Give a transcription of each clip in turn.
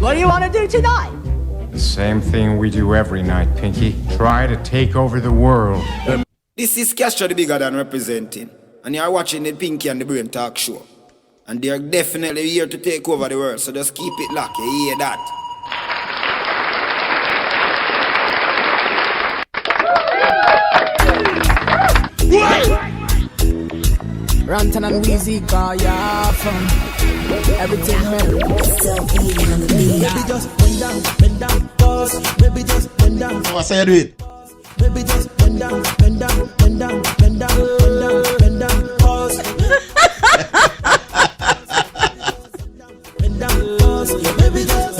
What do you want to do tonight? The same thing we do every night, Pinky. Try to take over the world. This is Castro the Bigger Than representing, and you are watching the Pinky and the Brain Talk Show. And they are definitely here to take over the world, so just keep it locked, you hear that? Rantan and Weezy got ya from everything real. Baby just bend down, pause. Baby just bend down. What say you do it? Baby just bend down, pause.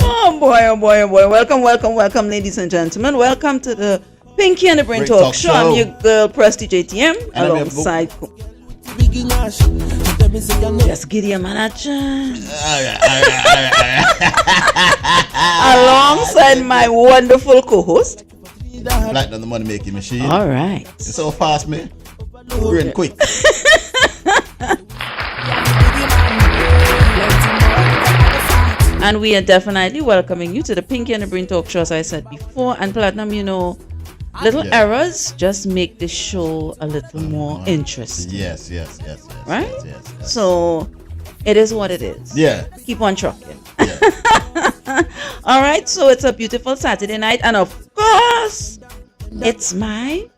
Oh boy. Welcome, ladies and gentlemen. Welcome to the Pinky and the Brain Talk Show. I'm your girl, Prestige ATM, alongside Yes, Gideon Manager. Alongside my wonderful co-host. Like the money making machine. All right. It's so fast, man. Brain quick. And we are definitely welcoming you to the Pinky and the Brain Talk Show, as I said before. And Platinum, you know, little errors just make the show a little more interesting. Yes. Right? Yes. So it is what it is. Yeah. Keep on trucking. Yeah. All right. So it's a beautiful Saturday night. And of course, it's my...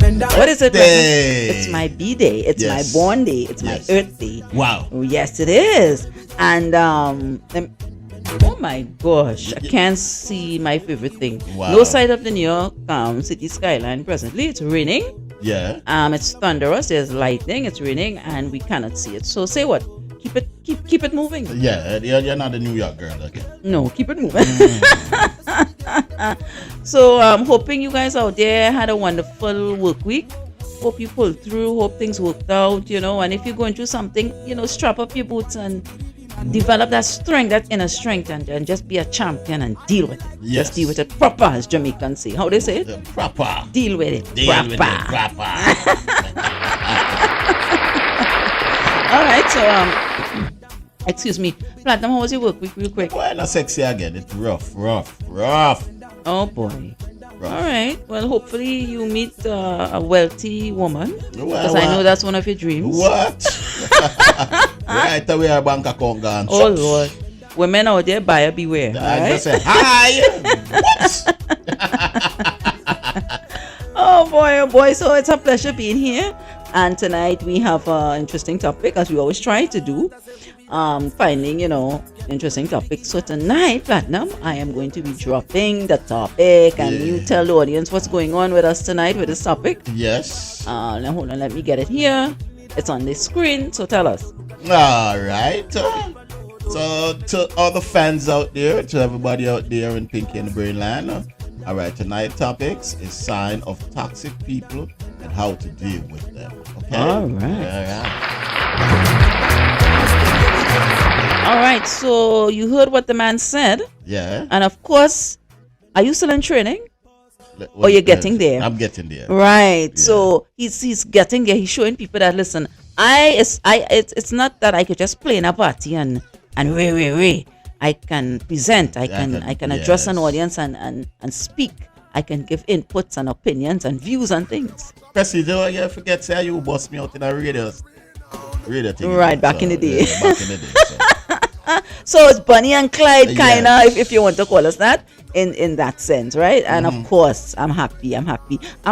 What is it? Day. It's my B-Day. It's my born day. It's my Earth Day. Wow. Oh, yes, it is. And oh my gosh, I can't see my favorite thing. Wow. No sight of the New York city skyline presently. It's raining. Yeah. It's thunderous. There's lightning. It's raining, and we cannot see it. So say what? Keep it moving. Yeah, you're not a New York girl again. No, keep it moving. So I'm hoping you guys out there had a wonderful work week. Hope you pulled through. Hope things worked out, you know. And if you're going through something, you know, strap up your boots and develop that strength, that inner strength, and just be a champion and deal with it. Yes. Just deal with it proper, as Jamaicans say. How they say it? Proper. Deal with it. Deal proper. with it proper. All right, so excuse me, Platinum, how was your work week, real quick? Well, not sexy again. It's rough. Oh boy. All right. Well, hopefully you meet a wealthy woman, because I know that's one of your dreams. What? Right away, our bank account gone. Oh Lord, women out there, buyer beware. I just Right? said hi. What? Oh boy. So it's a pleasure being here. And tonight we have an interesting topic, as we always try to do. Finding, you know, interesting topics. So tonight, Platinum, I am going to be dropping the topic, and you tell the audience what's going on with us tonight with this topic. Yes. Now hold on, let me get it here. It's on the screen, so tell us. All right. So to all the fans out there, to everybody out there in Pinky and the Brain Land, all right, tonight's topics is sign of toxic people and how to deal with them. Okay. All right. All right, so you heard what the man said. Yeah. And of course, are you still in training? Or you're getting there? I'm getting there. Right. Yeah. So he's getting there. He's showing people that, listen, it's not that I could just play in a party and way. I can present. I can address an audience and speak. I can give inputs and opinions and views and things. Prestige, you forget say you bust me out in a radio thing. Right, back in the day. Yeah, back in the day. So. So it's Bonnie and Clyde, kind of, Yes. if you want to call us that, in that sense, right? And of course, I'm happy. I'm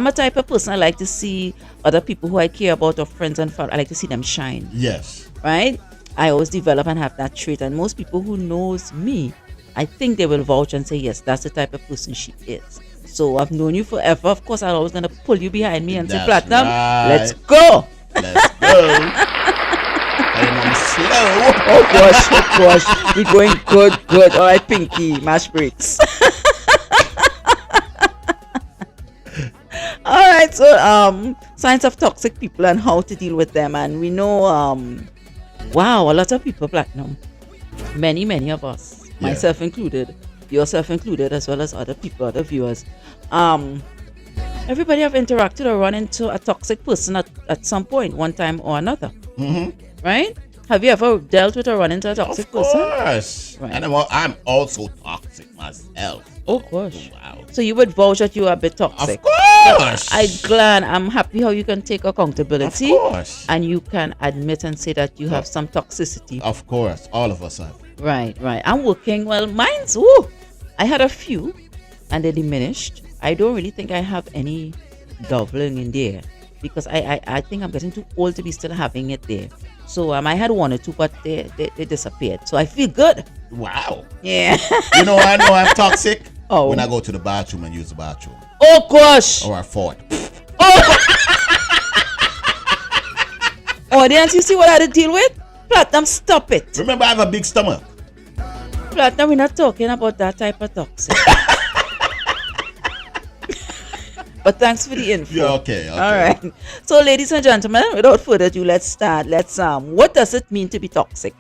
a type of person, I like to see other people who I care about, or friends and family, I like to see them shine, Yes. right? I always develop and have that trait. And most people who knows me, I think they will vouch and say, yes, that's the type of person she is. So I've known you forever. Of course, I'm always going to pull you behind me and say, That's Platinum, right. let's go. Let's go. I'm slow. Oh gosh, we're going good. All right, Pinky, mash breaks. All right, so signs of toxic people and how to deal with them. And we know, wow, a lot of people, Platinum, many of us, myself included, yourself included, as well as other people, other viewers, everybody have interacted or run into a toxic person at some point, one time or another. Right? Have you ever dealt with or run into a toxic Of person? course. Right. And I'm also toxic myself. Oh gosh. Wow. So you would vouch that you are a bit toxic. Of course. I'm happy how you can take accountability. Of course. And you can admit and say that you have some toxicity. Of course. All of us have. Right. I'm working. Well, mine's, ooh, I had a few and they diminished. I don't really think I have any doubling in there because I think I'm getting too old to be still having it there. So I had one or two, but they disappeared. So I feel good. Wow. Yeah. You know I know I'm toxic? Oh. When I go to the bathroom and use the bathroom. Oh gosh. Or I fart. Audience, you see what I had to deal with? Platinum, stop it. Remember, I have a big stomach. Platinum, we're not talking about that type of toxic. But thanks for the info. Yeah, okay. All right. So, ladies and gentlemen, without further ado, let's start. What does it mean to be toxic?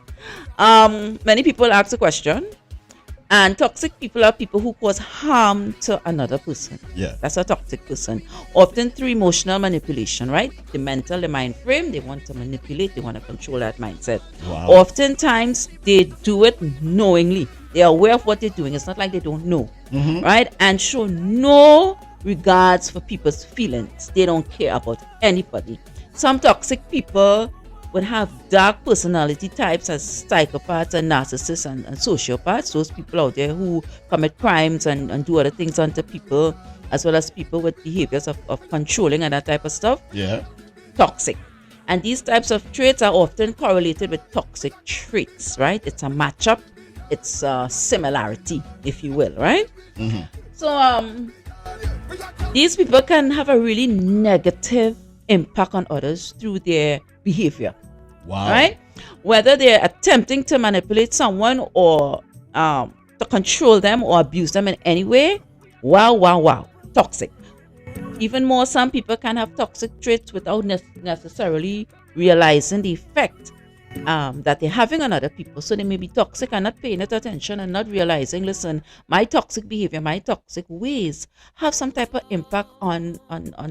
Many people ask the question, and toxic people are people who cause harm to another person. Yeah. That's a toxic person. Often through emotional manipulation, right? The mental, the mind frame, they want to manipulate, they want to control that mindset. Wow. Oftentimes, they do it knowingly. They are aware of what they're doing. It's not like they don't know, right? And show no regards for people's feelings. They don't care about anybody. Some toxic people would have dark personality types as psychopaths and narcissists and sociopaths. Those people out there who commit crimes and do other things unto people, as well as people with behaviors of controlling and that type of stuff. Yeah. Toxic. And these types of traits are often correlated with toxic traits, right? It's a matchup. It's a similarity, if you will, right? So, these people can have a really negative impact on others through their behavior. Wow. Right? Whether they're attempting to manipulate someone or to control them or abuse them in any way. Wow. Toxic. Even more, some people can have toxic traits without necessarily realizing the effect that they're having on other people. So they may be toxic and not paying it attention and not realizing, listen, my toxic behavior, my toxic ways have some type of impact on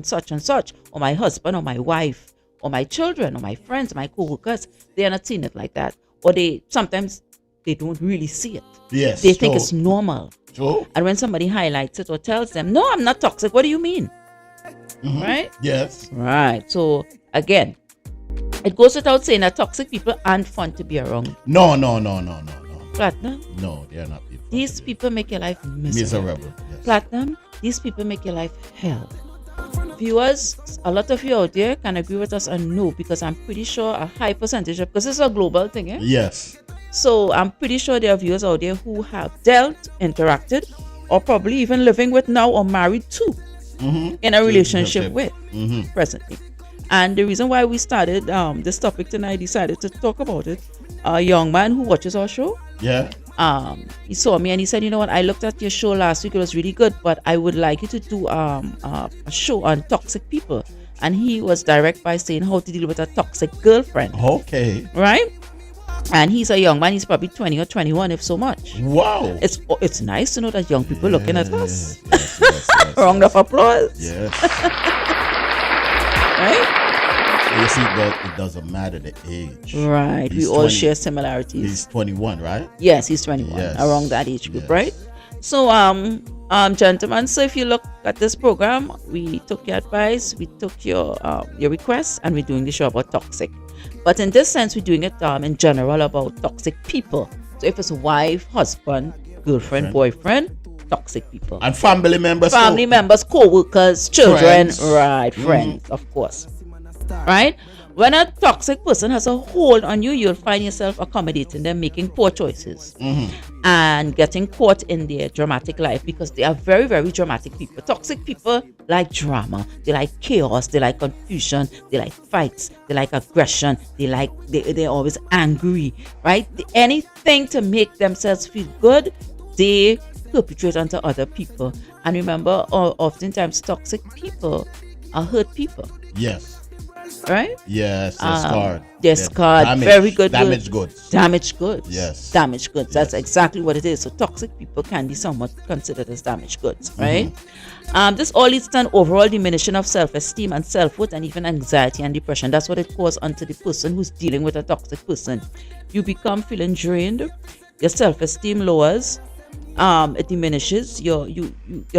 such and such, or my husband or my wife or my children or my friends, my co-workers. They are not seeing it like that. Or sometimes they don't really see it. Yes. They think it's normal. True. And when somebody highlights it or tells them, no, I'm not toxic, what do you mean? Right? Yes. Right. So again, it goes without saying that toxic people aren't fun to be around. No. Platinum, No, they're not people. these people make your life miserable. Miserable. Yes. Platinum, these people make your life hell. Viewers, a lot of you out there can agree with us and know, because I'm pretty sure a high percentage of, because it's a global thing, Yes. So I'm pretty sure there are viewers out there who have dealt, interacted, or probably even living with now or married to in a relationship with presently. And the reason why we started this topic tonight, decided to talk about it, a young man who watches our show, Yeah. he saw me and he said, you know what, I looked at your show last week, it was really good, but I would like you to do a show on toxic people. And he was direct by saying how to deal with a toxic girlfriend. Okay. Right? And he's a young man, he's probably 20 or 21 if so much. Wow. It's nice to know that young people looking at us. Yes, Round of applause. Yes. Right? You see, but it doesn't matter the age. Right. He's we all 20 share similarities. He's 21, right? Yes, he's 21. Yes. Around that age group, Yes. right? So, gentlemen, so if you look at this program, we took your advice, we took your requests, and we're doing the show about toxic. But in this sense, we're doing it in general about toxic people. So if it's a wife, husband, girlfriend, boyfriend, toxic people. And family members. Family too. members, co-workers, children, Friends. right, friends, of course. Right? When a toxic person has a hold on you, you'll find yourself accommodating them, making poor choices, and getting caught in their dramatic life, because they are very, very dramatic people. Toxic people like drama, they like chaos, they like confusion, they like fights, they like aggression, they're always angry, right? Anything to make themselves feel good, they perpetrate onto other people. And remember, oftentimes toxic people are hurt people. Yes. right? Yes, discard. Discard. Damage, Very good word. damaged goods. Damaged goods. Yes. Damaged goods. That's Yes. exactly what it is. So toxic people can be somewhat considered as damaged goods, Mm-hmm. right? This all leads to an overall diminution of self-esteem and self-worth, and even anxiety and depression. That's what it causes onto the person who's dealing with a toxic person. You become feeling drained. Your self-esteem lowers. It diminishes your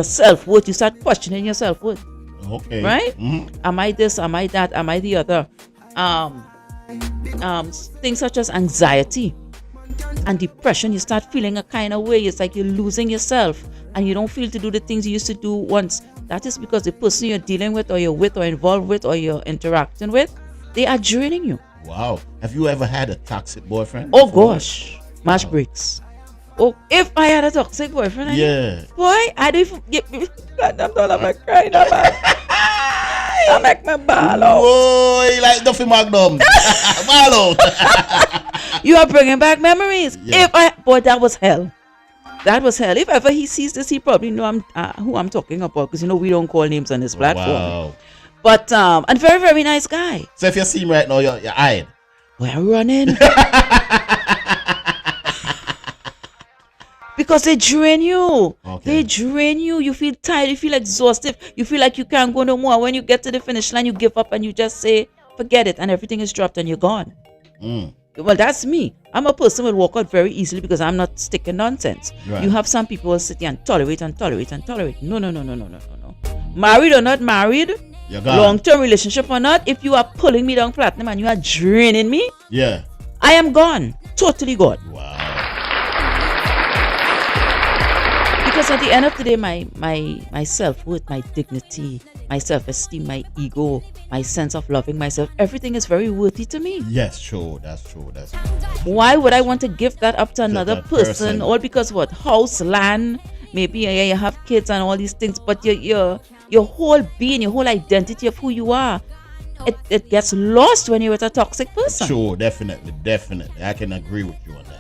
self-worth. You start questioning your self-worth. Okay. Right? Mhm. Am I this? Am I that? Am I the other? Things such as anxiety and depression, you start feeling a kind of way. It's like you're losing yourself and you don't feel to do the things you used to do once. That is because the person you're dealing with, or you're with, or involved with, or you're interacting with, they are draining you. Wow. Have you ever had a toxic boyfriend? Oh before? gosh, match breaks. Oh, if I had a toxic boyfriend, Yeah. boy, I don't even get me. I'm not about crying about. I make my ball out. Whoa, like Duffy Magnum. Ball out. You are bringing back memories. Yeah. Boy, that was hell. That was hell. If ever he sees this, he probably know who I'm talking about, because we don't call names on this platform. Wow. But and very, very nice guy. So if you see him right now, you're eyed. We're running. Because they drain you. Okay. They drain you. You feel tired. You feel exhausted. You feel like you can't go no more. When you get to the finish line, you give up and you just say, forget it, and everything is dropped and you're gone. Well, that's me. I'm a person who will walk out very easily because I'm not sticking nonsense. Right. You have some people who sit here and tolerate and tolerate and tolerate. No. Married or not married, You're gone. long-term relationship or not, if you are pulling me down platinum and you are draining me, Yeah. I am gone. Totally gone. Wow. Because at the end of the day, my self-worth, my dignity, my self-esteem, my ego, my sense of loving myself, everything is very worthy to me. Yes, sure. That's true. That's true. Why would I want to give that up to another that person? person. All because what? House, land, maybe you have kids and all these things, but your whole being, your whole identity of who you are, it gets lost when you're with a toxic person. Sure, definitely. I can agree with you on that.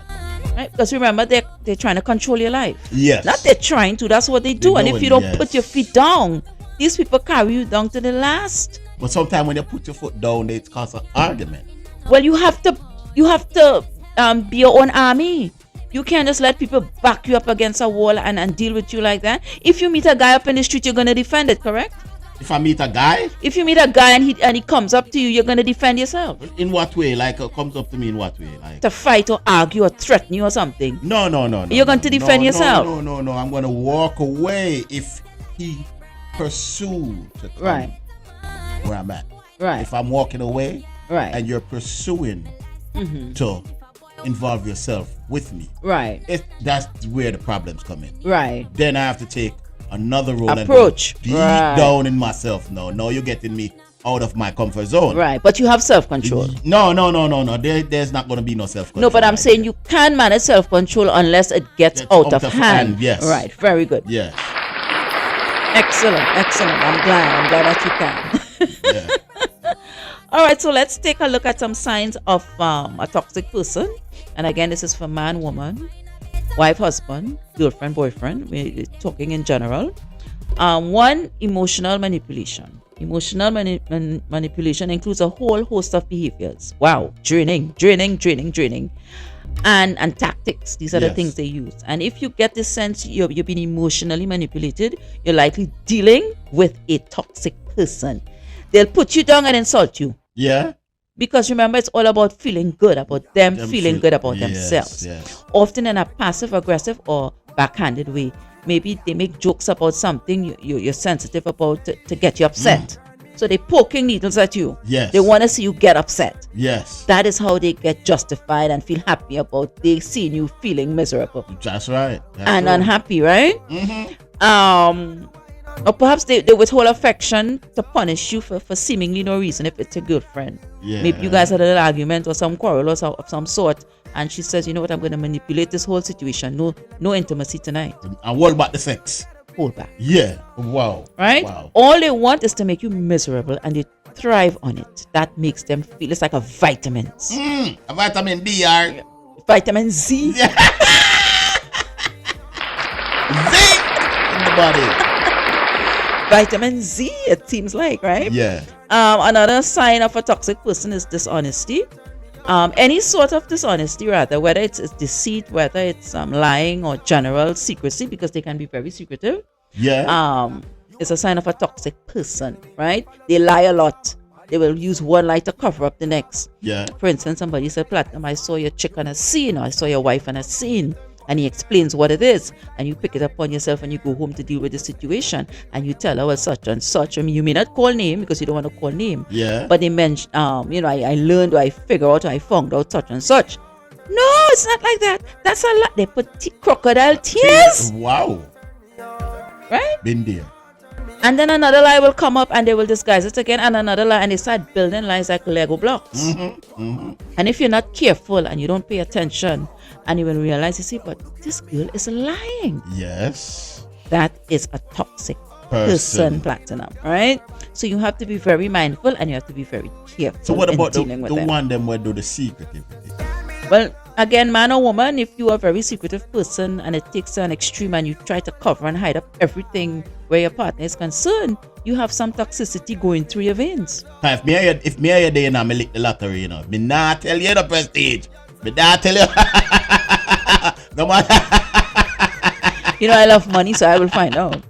Right? Because remember, they're trying to control your life. Yes. Not they're trying to, that's what they do. And if doing, you don't yes. put your feet down, these people carry you down to the last. But sometimes when you put your foot down, it causes an argument. Well, you have to be your own army. You can't just let people back you up against a wall and deal with you like that. If you meet a guy up in the street, you're gonna defend it, correct? If I meet a guy, If you meet a guy and he comes up to you, you're gonna defend yourself. in what way? Like, comes up to me in what way? Like, To fight or argue or threaten you or something. no. You're going to defend yourself. No. I'm going to walk away if he pursue to come Right. where I'm at. Right. If I'm walking away Right. and you're pursuing to involve yourself with me, Right. that's where the problems come in. Right. Then I have to take another role Approach. and go deep Right. down in myself. No, you're getting me out of my comfort zone. Right. But you have self-control. No. There's not going to be no self-control. No, but I'm right saying there. you can manage self-control unless it gets out of hand. Yes. Right. Very good. Yes. Excellent. I'm glad that you can. Yeah. All right, so let's take a look at some signs of a toxic person. And again, this is for man, woman, wife, husband, girlfriend, boyfriend. We're talking in general. One, emotional manipulation. Emotional manipulation includes a whole host of behaviors. Wow, draining. And tactics. These are the Yes. things they use. And if you get this sense you've been emotionally manipulated, you're likely dealing with a toxic person. They'll put you down and insult you. Yeah. Because remember, it's all about feeling good about them feeling good about yes, themselves. Yes. Often in a passive aggressive or backhanded way. Maybe they make jokes about something you're sensitive about to get you upset. So they're poking needles at you. Yes. They want to see you get upset. Yes. That is how they get justified and feel happy about they seeing you feeling miserable That's right. That's and right. unhappy, right? Or perhaps they withhold affection to punish you for seemingly no reason if it's a girlfriend. Yeah. Maybe you guys had a little argument or some quarrel or of some sort, and she says, you know what, I'm going to manipulate this whole situation. No intimacy tonight. And what about the sex? Hold back. Yeah. Wow. Right? Wow. All they want is to make you miserable, and they thrive on it. That makes them feel it's like a vitamins. A vitamin D or Vitamin Z. zinc in the body. vitamin Z, it seems like, right? Yeah. Another sign of a toxic person is dishonesty. Any sort of dishonesty, rather, whether it's deceit, whether it's lying or general secrecy, because they can be very secretive. Yeah. It's a sign of a toxic person, right? They lie a lot. They will use one lie to cover up the next. Yeah. For instance, somebody said, Platinum, I saw your chick on a scene, or I saw your wife on a scene. And he explains what it is. And you pick it up on yourself and you go home to deal with the situation. And you tell her, well, such and such. I mean, you may not call name because you don't want to call name. Yeah. But they mentioned, I learned or I figured out or I found out such and such. No, it's not like that. That's a lot. They put crocodile tears. Wow. Right? Been there. And then another lie will come up and they will disguise it again, and another lie, and they start building lies like Lego blocks. And if you're not careful and you don't pay attention, and you will realize, you see, but this girl is lying. Yes. That is a toxic person, Platinum, right? So you have to be very mindful and you have to be very careful. So what about the them. one them where do the secretive? Well, again, man or woman, if you are a very secretive person and it takes an extreme and you try to cover and hide up everything where your partner is concerned, you have some toxicity going through your veins. If me are you there now, me lick the lottery, you know. Me not tell you the Prestige. Me not tell you. Come on. You know, I love money, so I will find out.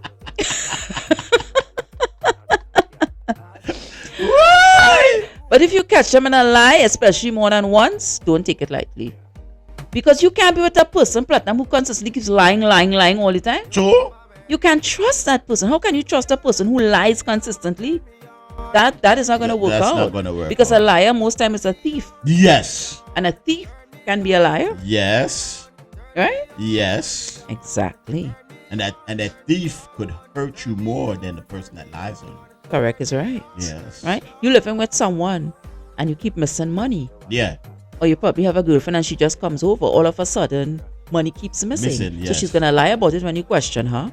But if you catch them in a lie, especially more than once, don't take it lightly. Because you can't be with a person, Platinum, who consistently keeps lying all the time. True. You can't trust that person. How can you trust a person who lies consistently? That is not going to work That's out. not gonna work because out. a liar most time is a thief. Yes. And a thief can be a liar. Yes. Right? Yes. Exactly. And that thief could hurt you more than the person that lies on you. Correct is right. Yes. Right? You're living with someone and you keep missing money. Yeah. Or you probably have a girlfriend and she just comes over. All of a sudden, money keeps missing. Yes. So she's going to lie about it when you question her.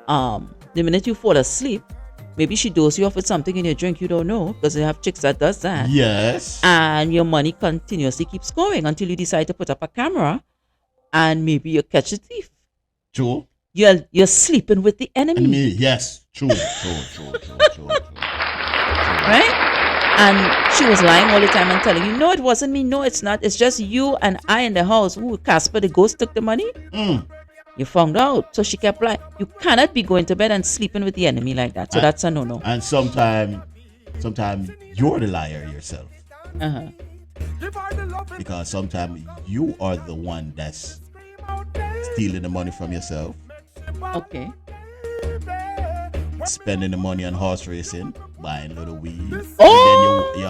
The minute you fall asleep, maybe she doses you off with something in your drink you don't know, because they have chicks that does that. Yes. And your money continuously keeps going until you decide to put up a camera and maybe you catch a thief. True. You're sleeping with the enemy. Yes. True. Right? And she was lying all the time and telling you, no, it wasn't me. No, it's not. It's just you and I in the house. Ooh, Casper, the ghost, took the money. You found out. So she kept lying. You cannot be going to bed and sleeping with the enemy like that. So that's a no-no. And sometimes you're the liar yourself. Because sometimes you are the one that's stealing the money from yourself. Okay. Spending the money on horse racing, buying little weed. Oh! And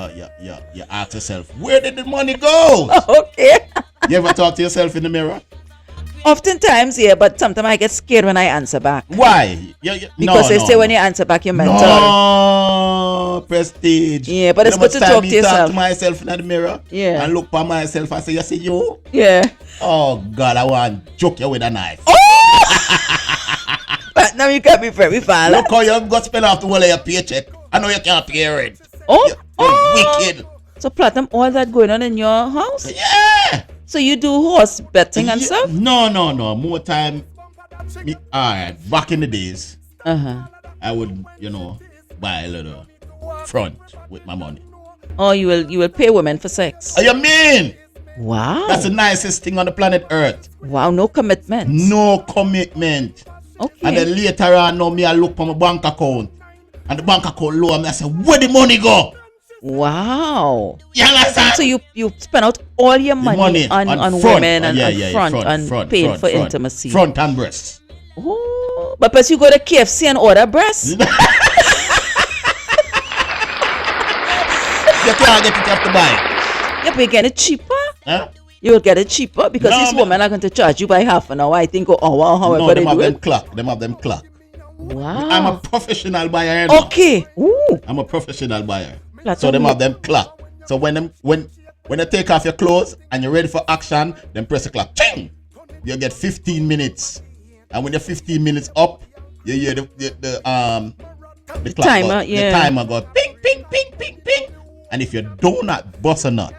then you ask yourself, where did the money go? Okay. You ever talk to yourself in the mirror? Oftentimes, yeah, but sometimes I get scared when I answer back. Why? Because they say when you answer back, you're mental. No, Prestige. Yeah, but it's good to talk to yourself. Talk to myself in the mirror. Yeah. And look for myself and say, you see you? Yeah. Oh, God, I want to choke you with a knife. But now you can't be very violent. Look how you got spend off the whole of your paycheck. I know you can't pay rent. Oh, You're wicked. So Platinum, all that going on in your house? Yeah. So you do horse betting and stuff? No. More time. Alright, back in the days, I would, buy a little front with my money. Oh, you will pay women for sex? Oh, you mean? Wow. That's the nicest thing on the planet Earth. Wow, no commitment. No commitment. Okay. And then later on, now me I look for my bank account. And the bank account low, and I say, where the money go? Wow. You understand? So you spend out all your money on front. women and front paying for intimacy. Front and breasts. Oh, but plus you go to KFC and order breasts. You can't get it off the buy. Yeah, but you get it cheaper. Huh? You will get it cheaper because these women are going to charge you by half an hour, I think, or hour, however they do it. Them have them clock. Wow. I'm a professional buyer. You know? Okay. Ooh. I'm a professional buyer. That's so them have them clock. So when they take off your clothes and you're ready for action, then press the clock. Ching! You get 15 minutes. And when you're 15 minutes up, you hear the clock timer, go, the timer go ping, ping, ping, ping, ping. And if you do not bust a nut,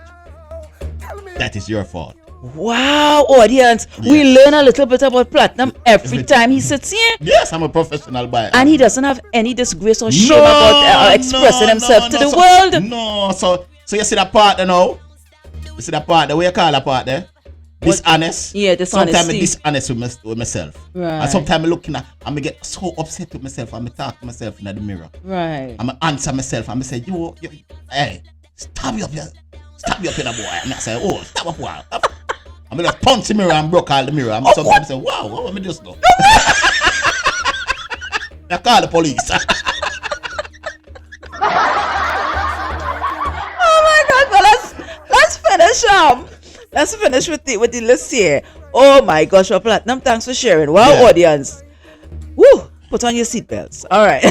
that is your fault. Wow, audience, we learn a little bit about Platinum every time he sits here. Yes, I'm a professional buyer. And he doesn't have any disgrace or shame about expressing himself to the world. No, so you see that part there now? You see that part there? What you call that part there? Dishonest. Yeah, dishonesty. Sometimes I'm dishonest with myself. Right. And sometimes I'm looking at, and I get so upset with myself, and I talk to myself in the mirror. Right. I'm answer myself, and I say, yo, hey, stop you up here boy. And I say, oh, stop up boy. I'm gonna punch the mirror and broke all the mirror. I'm sometimes say, wow, what am I just do? I call the police. Oh my God! Well, let's finish. Let's finish with the list here. Oh my gosh, well, Platinum, thanks for sharing. Wow, audience. Woo! Put on your seatbelts. All right.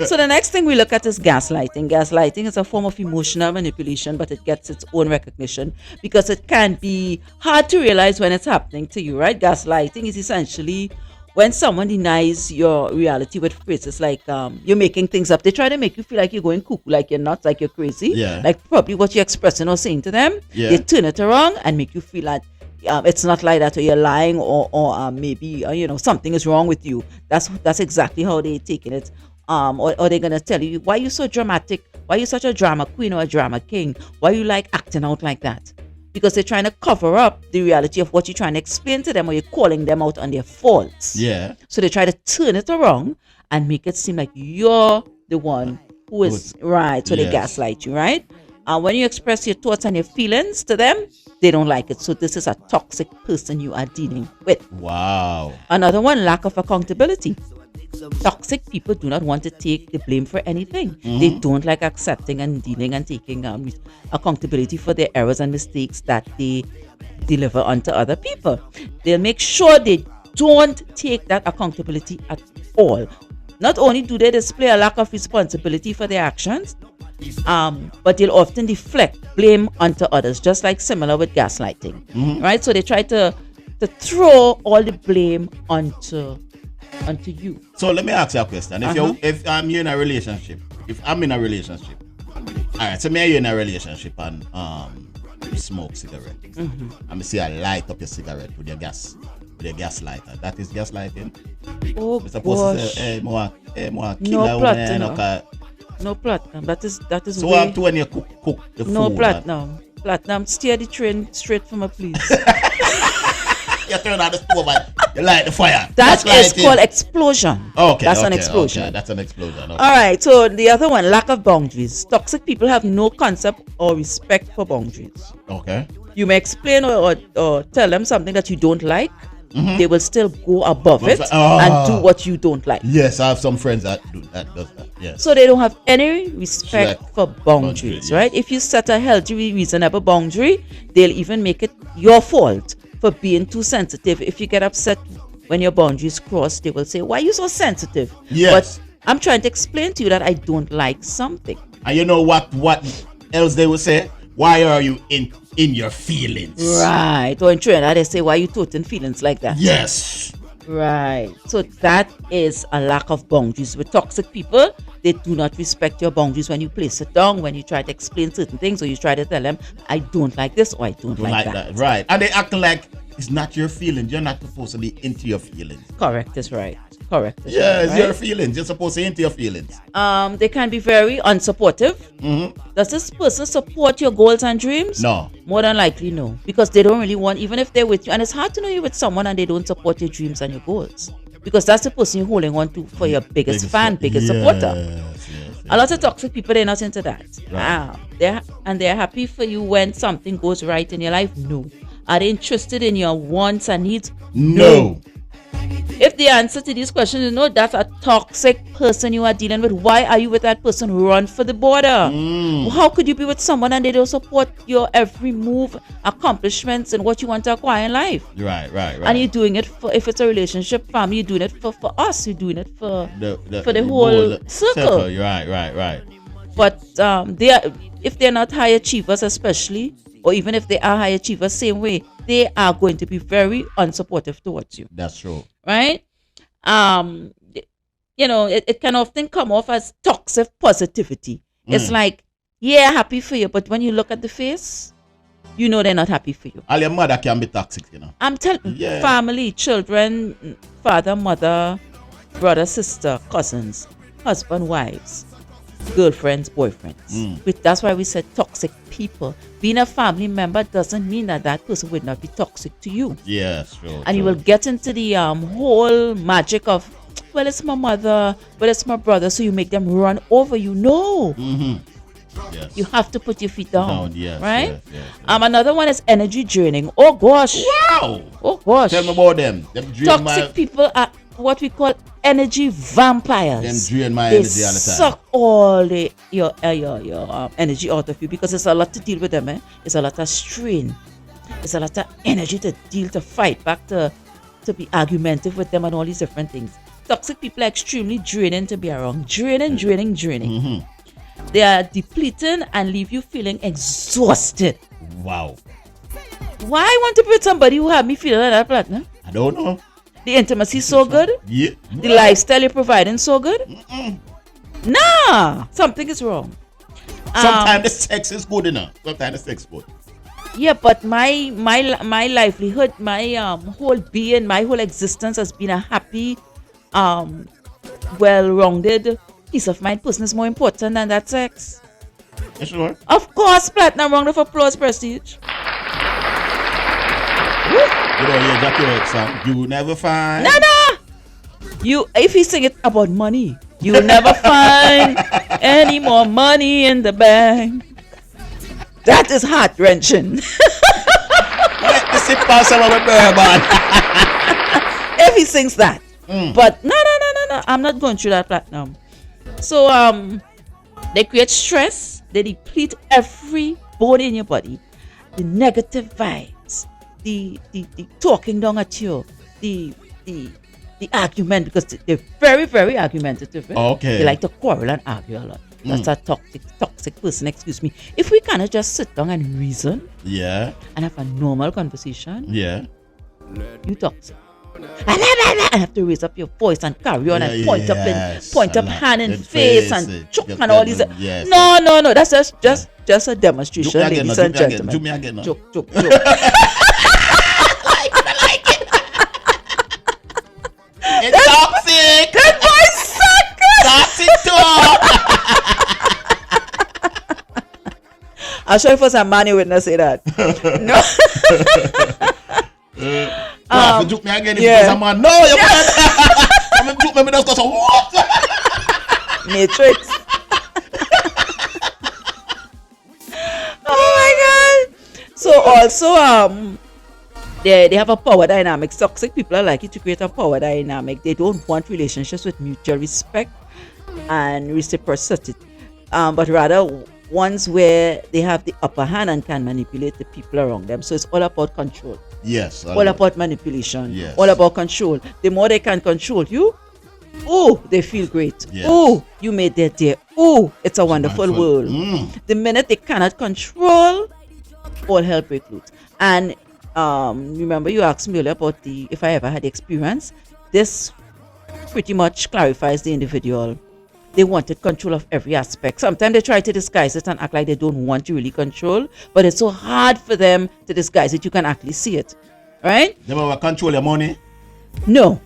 So the next thing we look at is gaslighting. Gaslighting is a form of emotional manipulation, but it gets its own recognition because it can be hard to realize when it's happening to you, right? Gaslighting is essentially when someone denies your reality with phrases like you're making things up. They try to make you feel like you're going cuckoo, like you're nuts, like you're crazy. Yeah. Like probably what you're expressing or saying to them. Yeah. They turn it around and make you feel like it's not like that, or you're lying, or maybe something is wrong with you. That's exactly how they're taking it. Or they're gonna tell you, why you so dramatic? Why you such a drama queen or a drama king? Why you like acting out like that? Because they're trying to cover up the reality of what you're trying to explain to them, or you're calling them out on their faults. Yeah. So they try to turn it around and make it seem like you're the one who is right. So they gaslight you, right? When you express your thoughts and your feelings to them, they don't like it. So this is a toxic person you are dealing with. Wow. Another one, lack of accountability. Toxic people do not want to take the blame for anything. They don't like accepting and dealing and taking accountability for their errors and mistakes that they deliver onto other people. They'll make sure they don't take that accountability at all. Not only do they display a lack of responsibility for their actions, but they'll often deflect blame onto others, just like similar with gaslighting, right? So they try to throw all the blame onto you. So let me ask you a question. If I'm in a relationship, all right, so me and you in a relationship and you smoke cigarette, and I see I light up your cigarette with your gas lighter. That is gaslighting. Oh You're supposed gosh. to say, more No platinum. No platinum. That is so way. after when you cook the food. No platinum. Platinum, steer the train straight for me, please. You turn on the stove and you light the fire. That is called explosion. Okay, That's an explosion. Okay, that's an explosion. Okay. All right. So the other one, lack of boundaries. Toxic people have no concept or respect for boundaries. Okay. You may explain or tell them something that you don't like. They will still go above it and do what you don't like. Yes, I have some friends that does that. Yes. So they don't have any respect for boundaries, yes. right? If you set a healthy, reasonable boundary, they'll even make it your fault for being too sensitive. If you get upset when your boundaries cross, they will say, why are you so sensitive? Yes. But I'm trying to explain to you that I don't like something. And you know what else they will say? Why are you in your feelings? Right. Or in Trinidad, they say, why are you toting feelings like that? Yes. Right. So that is a lack of boundaries. With toxic people, they do not respect your boundaries when you place it down, when you try to explain certain things, or you try to tell them, I don't like this or I don't like that. Right. And they acting like it's not your feelings. You're not supposed to be into your feelings. Correct is right. Correct is Yeah, right. it's your feelings. You're supposed to be into your feelings. They can be very unsupportive. Does this person support your goals and dreams? No. More than likely, no. Because they don't really want, even if they're with you. And it's hard to know you're with someone and they don't support your dreams and your goals. Because that's the person you're holding on to for your biggest fan, biggest supporter. Yes. A lot of toxic people, they're not into that. Right. They're happy for you when something goes right in your life? No. Are they interested in your wants and needs? No. If the answer to these questions is no, that's a toxic person you are dealing with. Why are you with that person? Run for the border. How could you be with someone and they don't support your every move, accomplishments, and what you want to acquire in life? Right. And you're doing it for, if it's a relationship, family, you're doing it for us. You're doing it for the whole circle. Right. But if they're not high achievers, especially, or even if they are high achievers, same way, they are going to be very unsupportive towards you. That's true. Right? It can often come off as toxic positivity. It's like, yeah, happy for you, but when you look at the face, you know they're not happy for you. All your mother can be toxic, you know. I'm telling Yeah. family, children, father, mother, brother, sister, cousins, husband, wives, girlfriends, boyfriends. That's why we said toxic people. Being a family member doesn't mean that that person would not be toxic to you. Yes, true. And you will get into the whole magic of, well, it's my mother, well, it's my brother, so you make them run over you. No. Yes. You have to put your feet down. Yes, right? yes, yes, yes. Another one is energy draining. Oh gosh. Wow. Oh gosh. Tell me about them. Them drain Toxic people are what we call energy vampires. Them drain my They energy all the time. suck all your energy out of you because it's a lot to deal with them. It's a lot of strain. It's a lot of energy to deal, to fight back, to be argumentative with them and all these different things. Toxic people are extremely draining to be around. Draining. They are depleting and leave you feeling exhausted. Wow. Why want to be with somebody who have me feeling like that, Platinum? I don't know. The intimacy is so good. Yeah. The lifestyle you're providing so good. Nah, something is wrong. Sometimes the sex is good enough. Sometimes the sex is good. Yeah, but my livelihood, my whole being, my whole existence has been a happy, well-rounded peace of mind person is more important than that sex. You sure? Of course, Platinum, round of applause, Prestige. You don't hear Jackie Rose song. You never find. No. If you sing it about money, you will never find any more money in the bank. That is heart wrenching. Let the sip pass some of bourbon. If he sings that. But no. I'm not going through that, Platinum. So they create stress. They deplete every bone in your body. The negative vibes, the talking down at you, the argument, because they're very, very argumentative. Right? Okay. They like to quarrel and argue a lot. That's a toxic person, excuse me. If we cannot just sit down and reason Yeah. and have a normal conversation, Yeah. you toxic. I have to raise up your voice and carry on and point up hand in face and choke and all these. Yes. No. That's just a demonstration, ladies and gentlemen. Do me again now. Joke. It's toxic. That voice Toxic talk. I'm sure if it was a man, you would not say that. No. You juke me again. Yeah. If it's a man. No, you can't. I'm juke me. Just go so what? Matrix. Oh my god. So also they have a power dynamic. Toxic people are likely to create a power dynamic. They don't want relationships with mutual respect and reciprocity, but rather ones where they have the upper hand and can manipulate the people around them. So it's all about control. Yes. All about manipulation. Yes. All about control. The more they can control you, oh, they feel great. Yes. Oh, you made their day. Oh, it's a wonderful world. The minute they cannot control, all hell break loose. And remember you asked me earlier about if I ever had experience. This pretty much clarifies the individual. They wanted control of every aspect. Sometimes they try to disguise it and act like they don't want to really control, but it's so hard for them to disguise it. You can actually see it, right? They will control your money. No.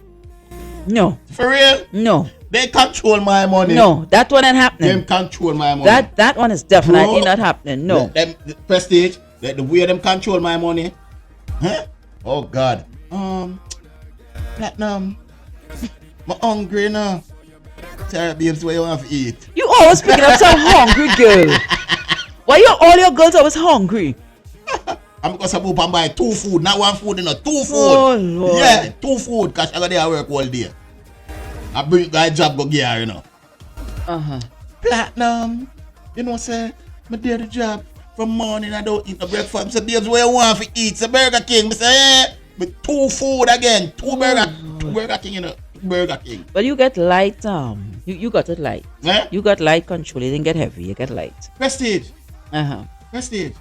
For real? No. They control my money. No, that one ain't happening. Them control my money. That one is definitely Bro, not happening. No. The Prestige, the way them control my money. Huh? Oh God. Platinum. I'm hungry now. Sarah babes, where you want to eat? You always picking up some hungry girl. Why all your girls always hungry? I'm because I'm going to buy 2 food, not 1 food, 2 food. Oh, Lord. Yeah, 2 food, because I got there work all day. I bring my job go gear, you know. Platinum, you know, sir, I do the job from morning, I don't eat no breakfast. I say, babes, where you want to eat? It's a Burger King. I say, but 2 food again, 2 Burger King, you know. Burger King. But you get light, you got it light. Eh? You got light control. You didn't get heavy. You get light. Prestige. Prestige.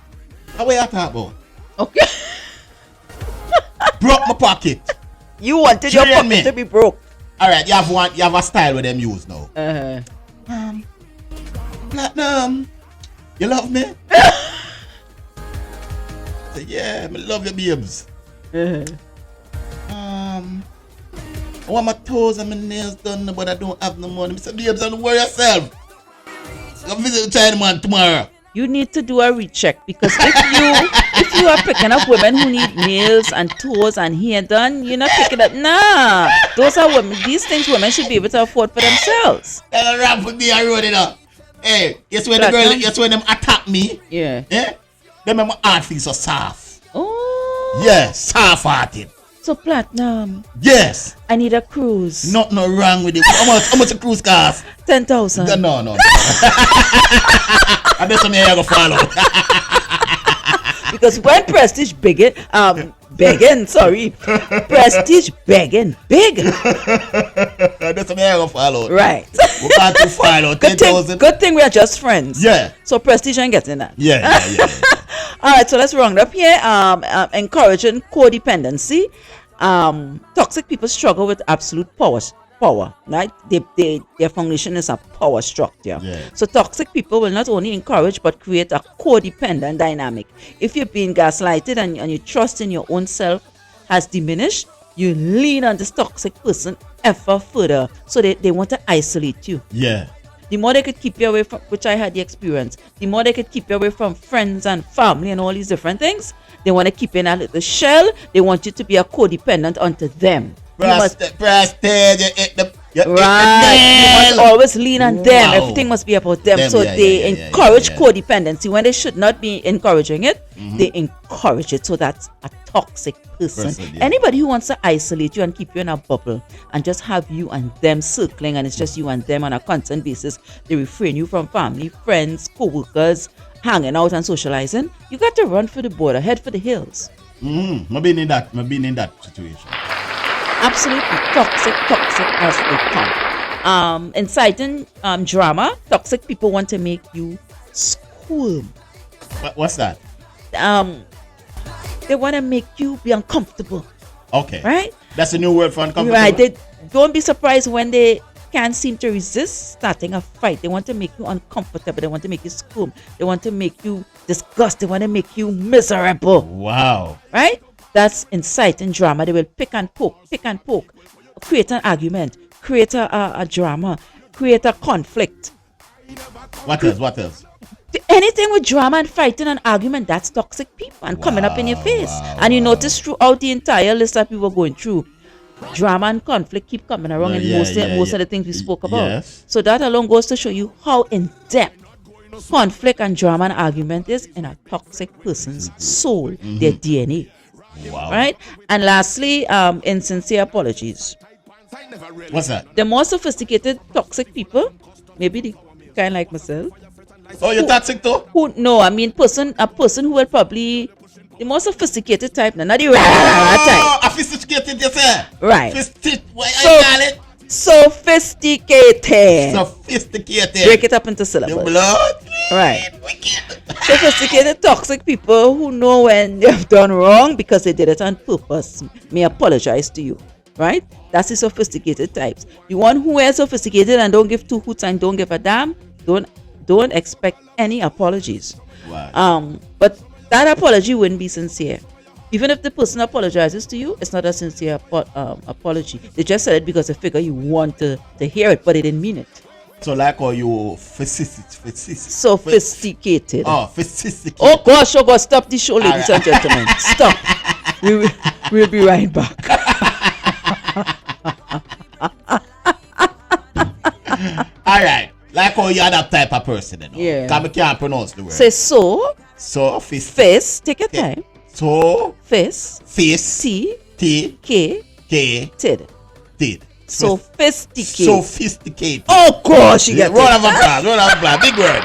How are you talking about? Okay. Broke my pocket. You wanted your Train pocket me. to be broke. Alright, you have a style with them use now. Platinum, you love me? say, yeah, I love your babes. I want my toes and my nails done, but I don't have no money. I say, babes, don't worry yourself. I'll visit the China man tomorrow. You need to do a recheck, because if you are picking up women who need nails and toes and hair done, you're not picking up. Nah, those are women. These things women should be able to afford for themselves. That's a rap for me, I wrote it up. Hey, yes when the girl, yes when them attack me. Yeah. Eh? Them my heart feels so soft. Oh. Yeah, soft hearted. So Platinum, Yes. I need a cruise. Nothing wrong with it. How much a cruise cost? 10,000. No. I bet some here go follow. Because when Prestige begging, Prestige begging, big. I bet some here go follow. Right. We got to follow 10,000. Good thing we are just friends. Yeah. So Prestige ain't getting that. Yeah. All right, so let's round up here. Encouraging codependency. Toxic people struggle with absolute power, right? Their foundation is a power structure. Yeah. So toxic people will not only encourage but create a codependent dynamic. If you're being gaslighted and your trust in your own self has diminished, you lean on this toxic person ever further. So they want to isolate you. Yeah. The more they could keep you away from, which I had the experience, the more they could keep you away from friends and family and all these different things. They want to keep you in a little shell. They want you to be a codependent onto them. Prestige, You must always lean on them. Wow. Everything must be about them. Them, So yeah, they yeah, encourage yeah. codependency when they should not be encouraging it. They encourage it. So that's a toxic person. Yeah. Anybody who wants to isolate you and keep you in a bubble and just have you and them circling, and it's just you and them on a constant basis, they refrain you from family, friends, co-workers, hanging out and socializing. You got to run for the border, head for the hills. I've been in that situation. Absolutely toxic as they come. Inciting drama. Toxic people want to make you squirm. What's that? They want to make you be uncomfortable. Okay. Right? That's a new word for uncomfortable. Right. They don't be surprised when they can't seem to resist starting a fight. They want to make you uncomfortable. They want to make you squirm. They want to make you disgust. They want to make you miserable. Wow. Right? That's inciting drama. They will pick and poke, create an argument, create a drama, create a conflict. What else? Anything with drama and fighting and argument, that's toxic people and coming up in your face. And you notice throughout the entire list that we were going through, drama and conflict keep coming around in most of the things we spoke about. Yes. So that alone goes to show you how in-depth conflict and drama and argument is in a toxic person's soul, their DNA. Wow. Right? And lastly, insincere apologies. What's that? The more sophisticated toxic people, maybe the kind like myself. Oh, you're toxic too? A person who will probably the more sophisticated type, not the type. A sophisticated, you say? Right. What I call it? Sophisticated. Sophisticated. Break it up into The syllables. blood. Right. Sophisticated toxic people who know when they've done wrong because they did it on purpose may apologize to you. Right? That's the sophisticated types. The one who is sophisticated and don't give two hoots and don't give a damn, don't expect any apologies. Wow. But that apology wouldn't be sincere. Even if the person apologizes to you, it's not a sincere apology. They just said it because they figure you want to hear it, but they didn't mean it. So like how you Sophisticated. Sophisticated. Oh gosh, stop the show, ladies and gentlemen. Stop. We'll be right back. Alright. Like how you're that type of person, you know? Yeah. Because I can't pronounce the word. Say so. Face. Take your time. So. Face. T. K. Tid. Sophisticated. Sophisticated. Oh gosh, you get it. Round of applause. Big word.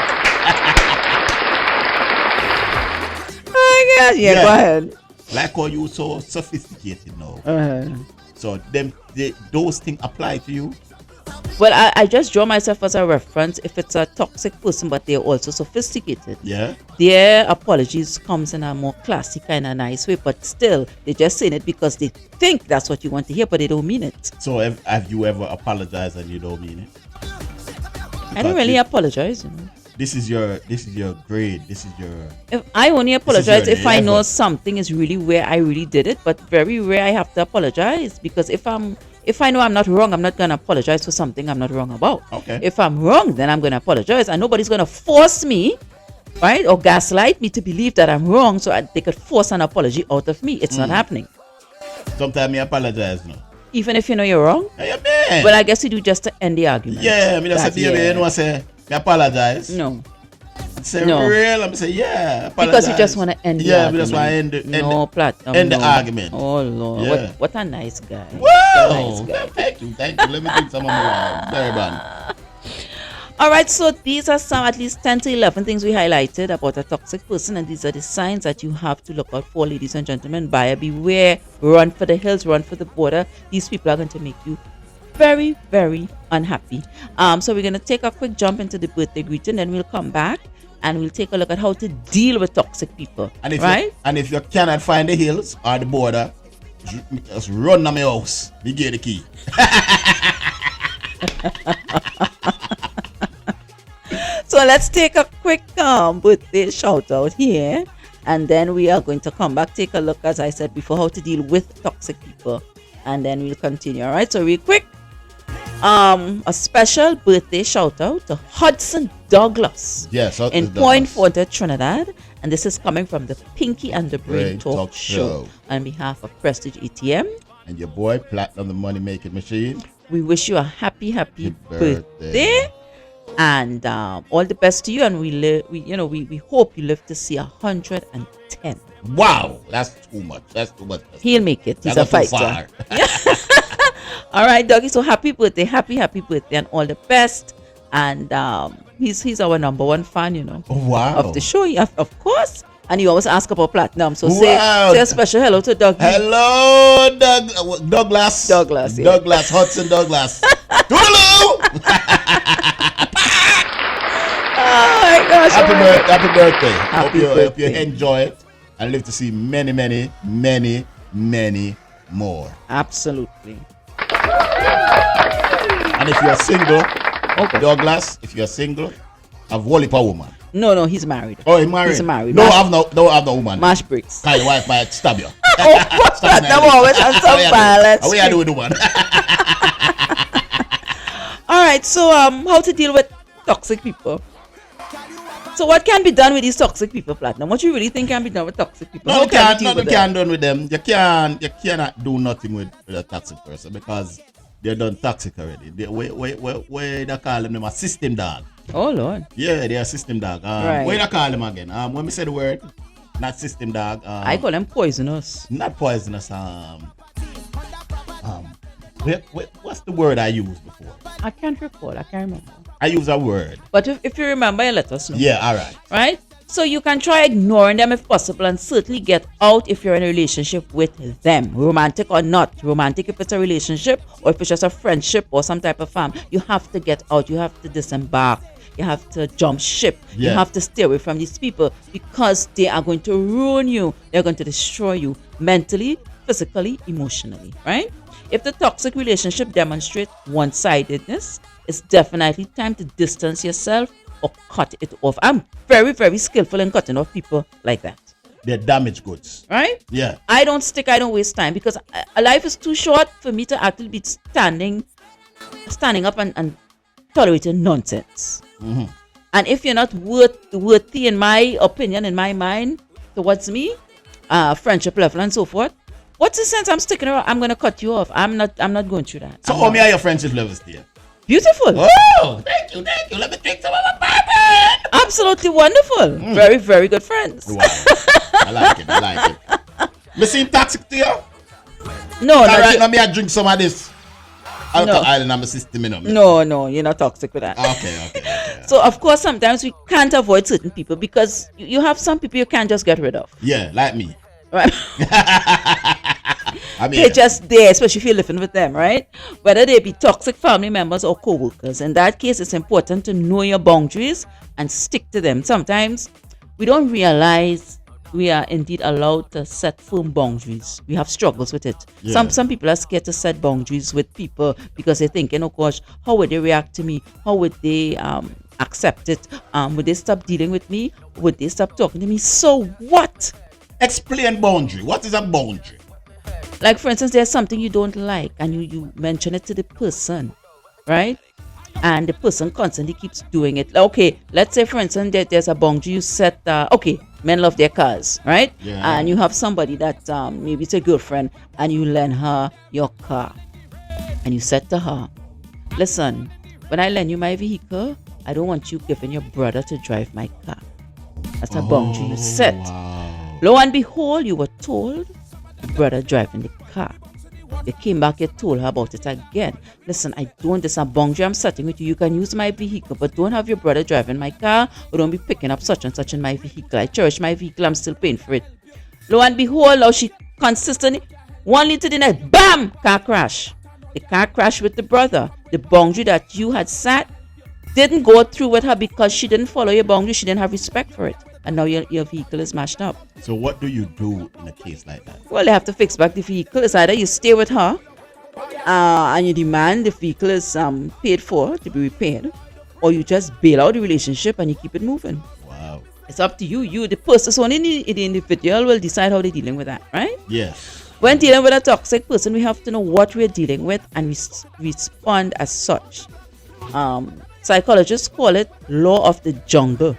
Oh my God. Yeah, go ahead. Like how you so sophisticated now. Uh-huh. So those things apply to you? Well, I just draw myself as a reference if it's a toxic person, but they're also sophisticated. Yeah. Their apologies comes in a more classy kind of nice way, but still, they're just saying it because they think that's what you want to hear, but they don't mean it. So have you ever apologized and you don't mean it? I don't really apologize, you know. this is your grade. This is your. If I only apologize your if I know level. something is really where I really did it, but very rare I have to apologize, because if I know I'm not wrong, I'm not gonna apologize for something I'm not wrong about. Okay. If I'm wrong, then I'm gonna apologize, and nobody's gonna force me, right, or gaslight me to believe that I'm wrong, so they could force an apology out of me. It's not happening. Sometimes me apologize now. Even if you know you're wrong. Hey, man. Well, I guess you do just to end the argument. Yeah, me just say, That, baby, you know, I say, me apologize. No. Say No. real, I'm say, yeah, apologize. Because you just want to end the Yeah, argument. we just want to end No, Platinum. end the no. argument. Oh, Lord. Yeah. What a nice guy. Whoa! What a nice guy. Thank you. Let me think some of my very bad. All right, so these are some, at least 10 to 11 things we highlighted about a toxic person, and these are the signs that you have to look out for, ladies and gentlemen. Buyer beware, run for the hills, run for the border. These people are going to make you very, very unhappy. So we're going to take a quick jump into the birthday greeting, then we'll come back and we'll take a look at how to deal with toxic people. And if right? if you cannot find the hills or the border, just run to my house. Me get the key. So let's take a quick birthday shout out here, and then we are going to come back, take a look, as I said before, how to deal with toxic people, and then we'll continue. All right, so real quick, a special birthday shout out to Hudson Douglas Yes, Hudson in Douglas. Point Forte, Trinidad, and this is coming from the Pinky and the Brain Brain Talk Talk Show. Show. On behalf of Prestige ATM, And your boy, Platinum the Money Making Machine. we wish you a happy Happy birthday. birthday. And all the best to you, and we hope you live to see 110. Wow, that's too much. That's too much. He'll make it. He's That a got too fighter. far. All right, doggy. So happy birthday, happy birthday, and all the best. And he's our number one fan, Wow. of the show. Yeah, of course. And you always ask about Platinum. So Wow. say a special hello to Doggy. Hello, Douglas. Douglas, yeah. Douglas, Hudson Douglas. Toodaloo! Oh my gosh! all right. Happy birthday. Happy Hope you birthday. enjoy it and live to see many, many, many, many more. Absolutely. And if you're single, Okay. Douglas, if you're single, have one a woman. No, he's married. Oh, he's married. He's married. Don't have no woman. Mash bricks. Cause your wife might stab you. Oh, Platinum always has some violence. What you do with the woman? All right, so how to deal with toxic people? So what can be done with these toxic people, Platinum? What you really think can be done with toxic people? No, How you can can't. we deal Nothing with can them? done with them. You cannot do nothing with a toxic person because they're done toxic already. Where they call them a system dog. Oh Lord. Yeah, they're a system dog. Right. Where they call them again? When we say the word, not system dog. I call them poisonous. Not poisonous. What's the word I used before? I can't recall. I can't remember. I use a word. But if you remember, you let us know. Yeah, all right. Right? So you can try ignoring them if possible, and certainly get out if you're in a relationship with them, romantic or not. Romantic if it's a relationship, or if it's just a friendship or some type of fam. You have to get out. You have to disembark. You have to jump ship. You Yeah. have to stay away from these people because they are going to ruin you. They're going to destroy you mentally, physically, emotionally. Right? If the toxic relationship demonstrates one-sidedness, it's definitely time to distance yourself or cut it off. I'm very, very skillful in cutting off people like that. They're damaged goods. Right? Yeah. I don't stick, I don't waste time, because a life is too short for me to actually be standing up and tolerating nonsense. Mm-hmm. And if you're not worthy, in my opinion, in my mind, towards me, friendship level and so forth, what's the sense I'm sticking around? I'm gonna cut you off. I'm not going through that. So, I'm how not. many are your friendship levels there? Beautiful. Oh, thank you. Let me drink some of my bourbon. Absolutely wonderful. Very, very good friends. Wow. I like it. Me seem toxic to you? No, All not right, you- now me I drink some of this alcohol in my system, you know. no, you're not toxic with that. Okay. So of course, sometimes we can't avoid certain people because you have some people you can't just get rid of. Yeah, like me. Right? I mean, They're just there, especially if you're living with them, right? Whether they be toxic family members or co-workers. In that case, it's important to know your boundaries and stick to them. Sometimes we don't realize we are indeed allowed to set firm boundaries. We have struggles with it. Yeah. Some people are scared to set boundaries with people because they're thinking, oh gosh, how would they react to me? How would they accept it? Would they stop dealing with me? Would they stop talking to me? So what? Explain boundary. What is a boundary? Like, for instance, there's something you don't like and you mention it to the person, right? And the person constantly keeps doing it. Okay, let's say, for instance, there's a boundary you set. Okay, men love their cars, right? Yeah. And you have somebody that maybe it's a girlfriend and you lend her your car. And you said to her, listen, when I lend you my vehicle, I don't want you giving your brother to drive my car. That's a boundary you set. Wow. Lo and behold, you were told the brother driving the car. You came back, you told her about it again. Listen, I don't, this is a boundary I'm setting with you. You can use my vehicle, but don't have your brother driving my car, or don't be picking up such and such in my vehicle. I cherish my vehicle, I'm still paying for it. Lo and behold, now she consistently, one lead to the next, bam, car crash. The car crashed with the brother. The boundary that you had set didn't go through with her because she didn't follow your boundary. She didn't have respect for it. And now your vehicle is mashed up. So what do you do in a case like that? Well, they have to fix back the vehicle. It's either you stay with her and you demand the vehicle is paid for to be repaired, or you just bail out the relationship and you keep it moving. Wow. It's up to you. The person, so only the individual will decide how they're dealing with that, right? Yes. When dealing with a toxic person, we have to know what we're dealing with and respond as such. Psychologists call it law of the jungle.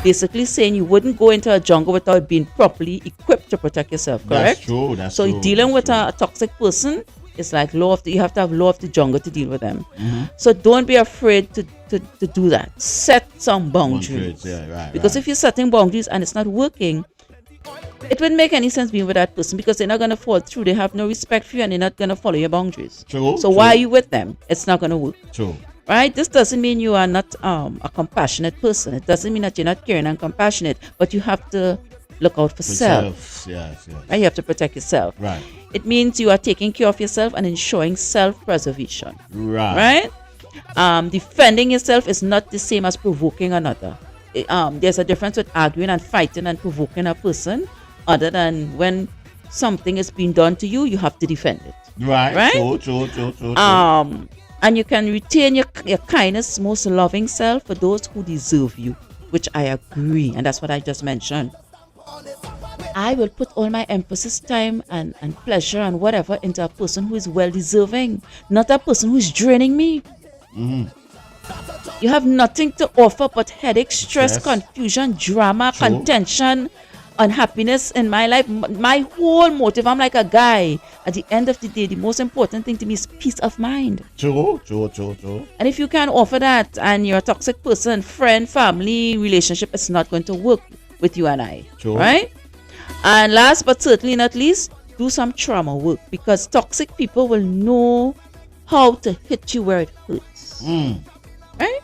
Basically saying you wouldn't go into a jungle without being properly equipped to protect yourself, correct? That's true. That's so true. dealing with That's a toxic person is like you have to have law of the jungle to deal with them. Mm-hmm. So don't be afraid to do that. Set some boundaries. Yeah, right. Because if you're setting boundaries and it's not working, it wouldn't make any sense being with that person because they're not going to fall through. They have no respect for you and they're not going to follow your boundaries. True. So why are you with them? It's not going to work. True. Right? This doesn't mean you are not a compassionate person. It doesn't mean that you're not caring and compassionate, but you have to look out for self. Yes. Right? You have to protect yourself. Right. It means you are taking care of yourself and ensuring self-preservation. Right. Defending yourself is not the same as provoking another. There's a difference with arguing and fighting and provoking a person, other than when something is being done to you, you have to defend it. Right. True. And you can retain your kindness, most loving self for those who deserve you, which I agree, and that's what I just mentioned. I will put all my emphasis, time, and pleasure and whatever into a person who is well deserving, not a person who is draining me. Mm-hmm. You have nothing to offer but headache, stress, confusion, drama, contention, unhappiness in my life. My whole motive, I'm like a guy. At the end of the day, the most important thing to me is peace of mind. True. And if you can't offer that and you're a toxic person, friend, family, relationship, it's not going to work with you and I. True. Right? And last but certainly not least, do some trauma work, because toxic people will know how to hit you where it hurts. Right?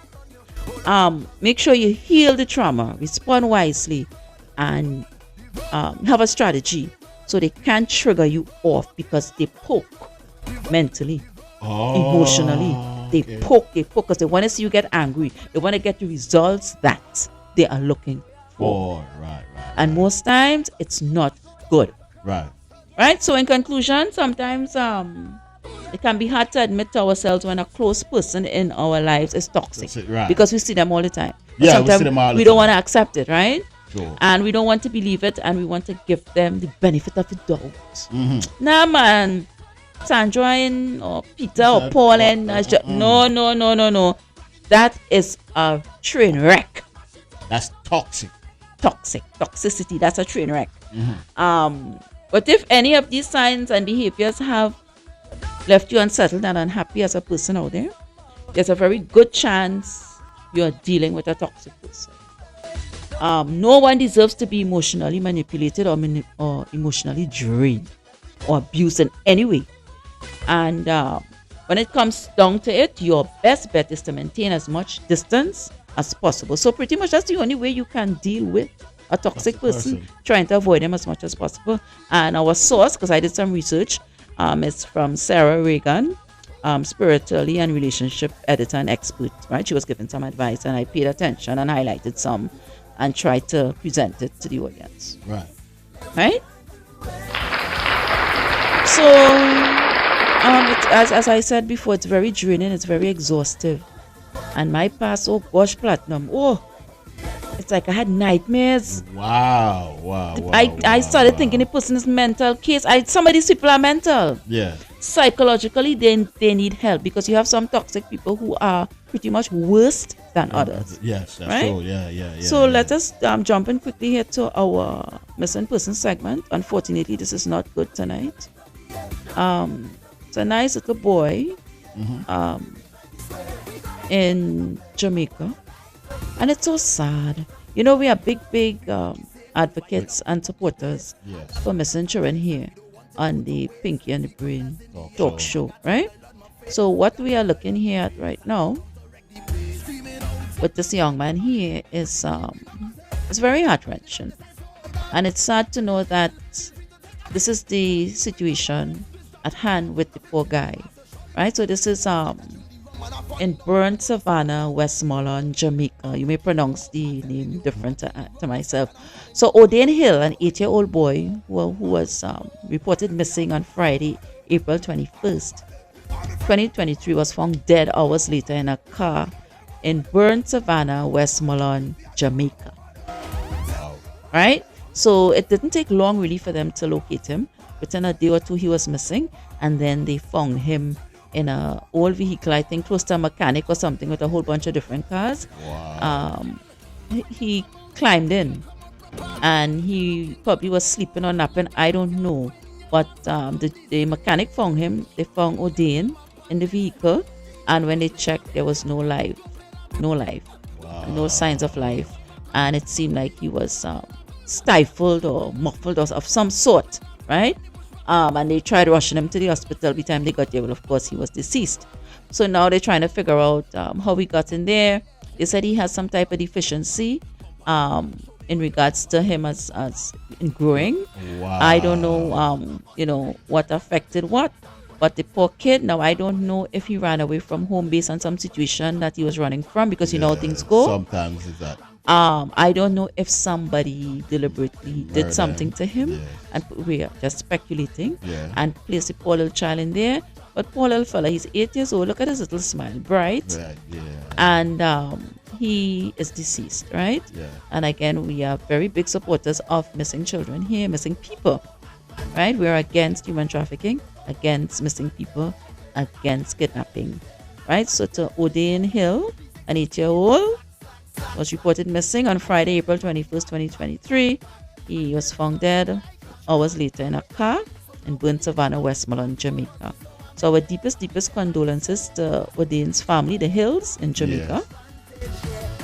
Make sure you heal the trauma, respond wisely, and have a strategy so they can't trigger you off, because they poke mentally, emotionally. They poke because they want to see you get angry. They want to get the results that they are looking for. Right. And most times it's not good. Right? So in conclusion, sometimes it can be hard to admit to ourselves when a close person in our lives is toxic. Right. Because we see them all the time. Yeah, sometimes we see them all the we don't time. want to accept it, right? Sure. And we don't want to believe it, and we want to give them the benefit of the doubt. Mm-hmm. Nah, man. Sandra and or Peter or Paul and no. That is a train wreck. That's toxic. Toxicity. That's a train wreck. But if any of these signs and behaviors have left you unsettled and unhappy as a person out there, there's a very good chance you're dealing with a toxic person. No one deserves to be emotionally manipulated or emotionally drained or abused in any way. And when it comes down to it, your best bet is to maintain as much distance as possible. So pretty much that's the only way you can deal with a toxic person, trying to avoid them as much as possible. And our source, because I did some research, is from Sarah Reagan, spiritually and relationship editor and expert, right? She was giving some advice and I paid attention and highlighted some and tried to present it to the audience. Right? So, as I said before, it's very draining, it's very exhaustive. And my past, oh gosh, Platinum. Oh, it's like I had nightmares. Wow. I started thinking the person is mental case. Some of these people are mental. Yeah. Psychologically, they need help because you have some toxic people who are pretty much worse than others. Yes, that's Right? true. Yeah. So let us jump in quickly here to our missing person segment. Unfortunately, this is not good tonight. It's a nice little boy in Jamaica, and it's so sad. You know, we are big advocates and supporters Yes. for missing children here on the Pinky and the Brain talk show, right? So what we are looking here at right now with this young man here is it's very heart-wrenching, and it's sad to know that this is the situation at hand with the poor guy, right? So this is in Burnt Savannah, Westmoreland, Jamaica. You may pronounce the name different to myself. So O'Dane Hill, an 8-year-old boy who was reported missing on Friday, April 21st, 2023, was found dead hours later in a car in Burnt Savannah, Westmoreland, Jamaica. Right? So it didn't take long really for them to locate him. Within a day or two, he was missing, and then they found him in a old vehicle, I think close to a mechanic or something, with a whole bunch of different cars. Wow. He climbed in, and he probably was sleeping or napping, I don't know. But the mechanic found him. They found O'Dane in the vehicle, and when they checked, there was no life, no signs of life, and it seemed like he was stifled or muffled or of some sort, right? And they tried rushing him to the hospital. By the time they got there, well, of course, he was deceased. So now they're trying to figure out how he got in there. They said he has some type of deficiency in regards to him as in growing. Wow. I don't know, what affected what. But the poor kid, now I don't know if he ran away from home based on some situation that he was running from, because you know how things go. Sometimes it's that. I don't know if somebody deliberately did Murder. something to him, Yes. and we are just speculating, Yeah. and place the poor little child in there. But poor little fella, he's 8 years old. Look at his little smile, bright, Right, yeah. and he is deceased, right? Yeah. And again, we are very big supporters of missing children here, missing people, right? We're against human trafficking, against missing people, against kidnapping, right? So to O'Dane Hill, an 8-year-old, was reported missing on Friday, April 21st, 2023. He was found dead hours later in a car in Burnt Savannah, Westmoreland, Jamaica. So our deepest condolences to O'Dane's family, the Hills in Jamaica.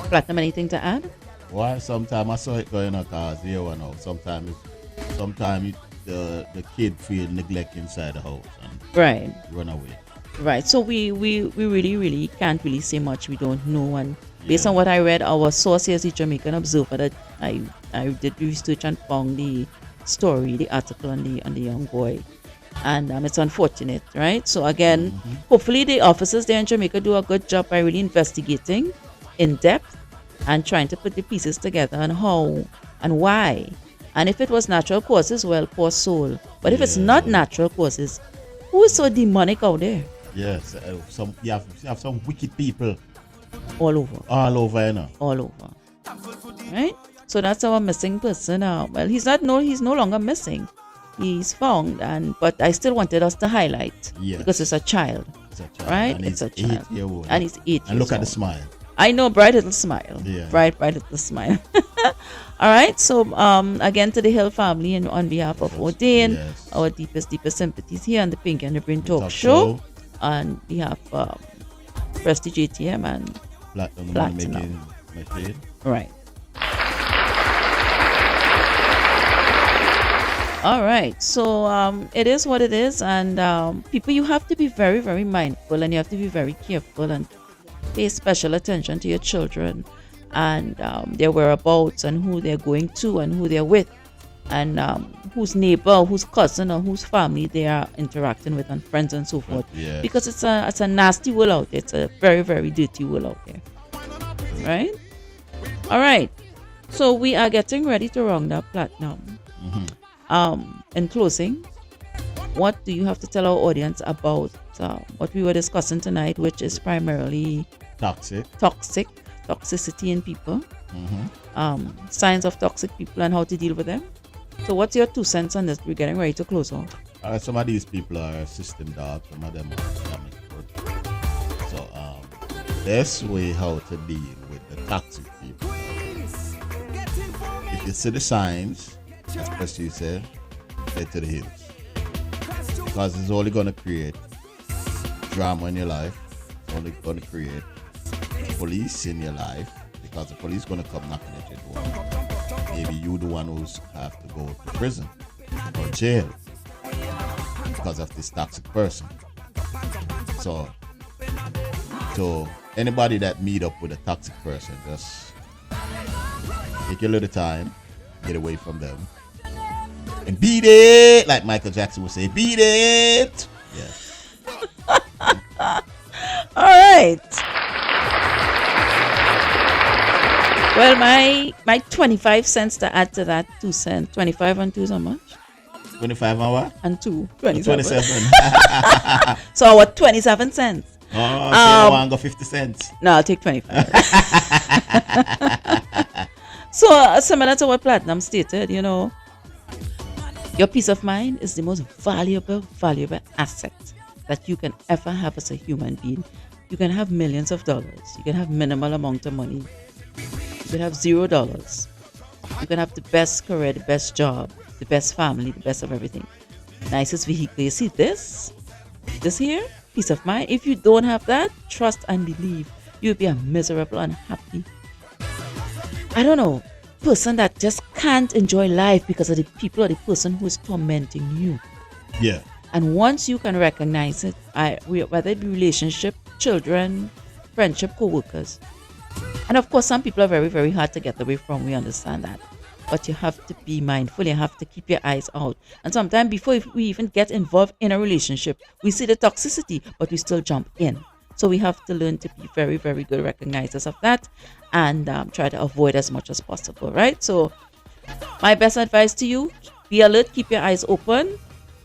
Platinum, anything to add? Why? Sometimes I saw it going on cars here one out. Sometimes the kid feel neglect inside the house and Right. run away. Right. So we really can't really say much. We don't know. And based on what I read, our source here is the Jamaican Observer, that I did research and found the story, the article on the young boy. And it's unfortunate, right? So again, hopefully the officers there in Jamaica do a good job by really investigating in depth and trying to put the pieces together on how and why. And if it was natural causes, well, poor soul. But if it's not natural causes, who is so demonic out there? Yes, you have some wicked people All over. all over, you know. All over. Right? So that's our missing person. Well, he's no longer missing. He's found, but I still wanted us to highlight, Yes. because it's a child, It's a child, right? and It's a he's child, 8-year-old. and he's 8 And look years at the old. smile. I know, bright little smile. Yeah. Bright little smile. All right. So again, to the Hill family, and on behalf of O'Dane, Yes. our deepest sympathies here on the Pink and the Brain Talk Show. On behalf of Prestige ATM and Platinum machine. right. All right. So it is what it is, and people, you have to be very, very mindful, and you have to be very careful and pay special attention to your children and their whereabouts and who they're going to and who they're with, and whose neighbor, whose cousin, or whose family they are interacting with, and friends and so forth. Yes. Because it's a nasty world out there. It's a very, very dirty world out there. Right? All right. So we are getting ready to round up Platinum. In closing, what do you have to tell our audience about what we were discussing tonight, which is primarily toxicity in people, signs of toxic people and how to deal with them. So what's your 2 cents on this? We're getting ready to close off. Some of these people are system dogs, some of them are economic workers. So best way how to deal with the toxic people. If you see the signs, as you say, head to the hills. Because it's only going to create drama in your life. It's only going to create police in your life, because the police going to come knocking at your door. Maybe you the one who's have to go to prison or jail because of this toxic person. So anybody that meet up with a toxic person, just take a little time, get away from them, and beat it, like Michael Jackson would say, beat it. Yes. All right. Well, my 25 cents to add to that 2 cents. 25 and 2 is how much? 25 and what? And 2. 27. 27. So what? 27 cents. Oh, so I want to go 50 cents. No, I'll take 25. So similar to what Platinum stated, your peace of mind is the most valuable asset that you can ever have as a human being. You can have millions of dollars. You can have minimal amount of money. You can have $0. You can have the best career, the best job, the best family, the best of everything. Nicest vehicle. You see this here, peace of mind. If you don't have that, trust and believe, you'll be a miserable, unhappy, I don't know, person that just can't enjoy life because of the people or the person who is tormenting you. Yeah. And once you can recognize it, whether it be relationship, children, friendship, co-workers. And of course, some people are very, very hard to get away from. We understand that. But you have to be mindful. You have to keep your eyes out. And sometimes before we even get involved in a relationship, we see the toxicity, but we still jump in. So we have to learn to be very, very good recognizers of that and try to avoid as much as possible, right? So my best advice to you, be alert, keep your eyes open,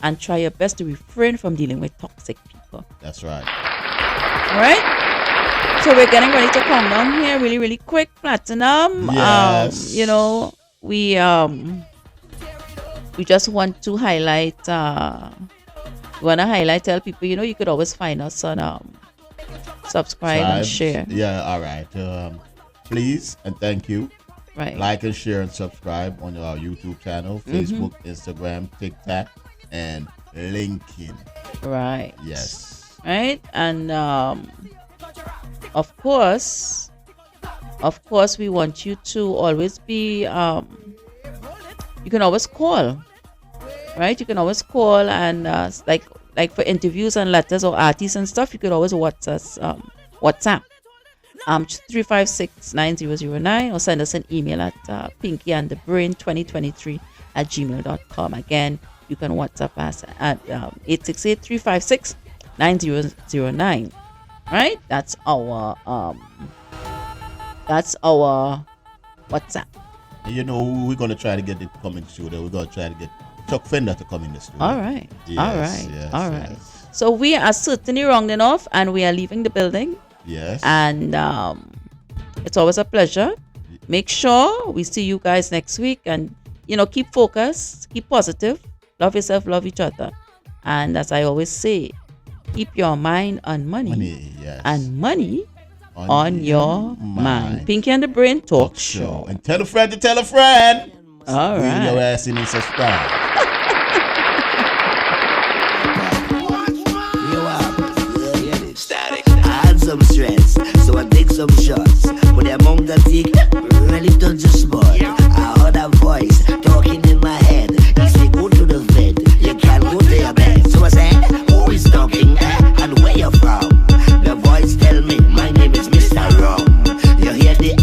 and try your best to refrain from dealing with toxic people. That's right. All right? So we're getting ready to come down here really, really quick. Platinum. Yes. We just want to highlight, tell people, you could always find us on subscribe and share. Yeah, all right. Please and thank you. Right. Like and share and subscribe on our YouTube channel, Facebook, Instagram, TikTok, and LinkedIn. Right. Yes. Right. And of course, we want you to always be, you can always call, right? You can always call and like for interviews and letters or artists and stuff, you could always WhatsApp 356-9009 or send us an email at pinkyandthebrain2023@gmail.com. Again, you can WhatsApp us at 868-356-9009. Right? That's our WhatsApp. We're gonna try to get it coming studio. We're gonna try to get Chuck Fender to come in the studio. All right. Yes, all right. yes, all right. yes. So we are certainly rounding off and we are leaving the building. Yes. And it's always a pleasure. Make sure we see you guys next week and keep focused, keep positive, love yourself, love each other. And as I always say, keep your mind on money, yes. and money on your mind. Pinky and the Brain Talk Show. And tell a friend to tell a friend. All Bring right. your ass in and subscribe. Static. I had some stress, so I take some shots. But the amount I take really touch the spot. I heard a voice talking in my head. He said, go to the vet, you can't go to your bed. So I said, who is talking and where you from? The voice tell me, my name is Mr. Rum. You hear the